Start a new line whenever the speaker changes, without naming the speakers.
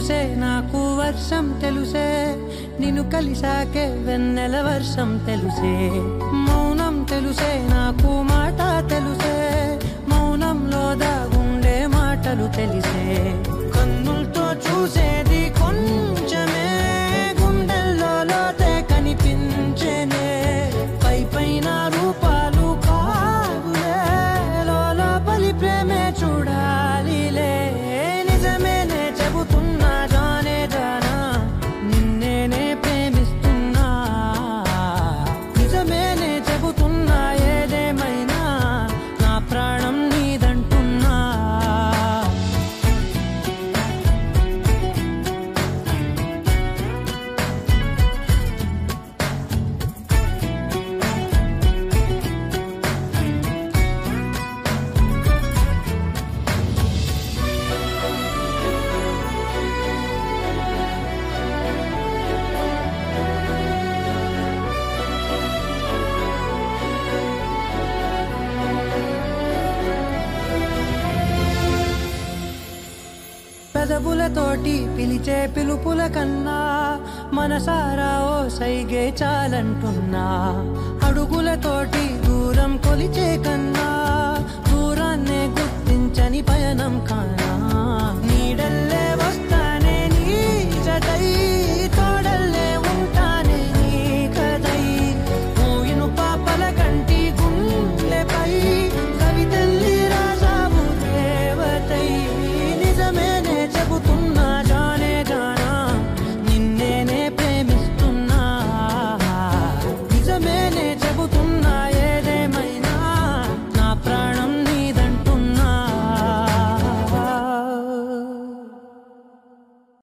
తెలుసే నాకు వర్షం తెలుసే నిన్ను కలిసాకే వెన్నెల వర్షం తెలుసే మౌనం తెలుసే నాకు మాట తెలుసే మౌనంలో దాగుండే మాటలు తెలిసే కన్నులతో చూసేది కొంచెమే గుండెల్లో లోతే కనిపించేనే పై పైన రూపాలు కాదులే లోపలి ప్రేమే చూడాలిలే నిజమేనే చెబుతున్నా జానే జానా నిన్నేనే ప్రేమిస్తున్నా నిజమేనే చెబుతున్నా ఏదేమైనా నా ప్రాణం నీదంటున్నా పెదవులతోటి పిలిచే పిలుపుల కన్నా మనసారా ఓ సైగే చాలంటున్నా అడుగులతోటి దూరం కొలిచే కన్నా దూరాన్నే గుర్తించని పయనం కానా నీడల్లే వస్తానే నీ జతై తోడల్లే ఉంటానే నీ కదై మూయిను పాపల కంటి గుండెపై కవితల్లి రాసావు దేవతై నిజమేనే చెబుతున్నా జానే జానా నిన్నేనే ప్రేమిస్తున్నా నిజమేనే చెబుతున్నా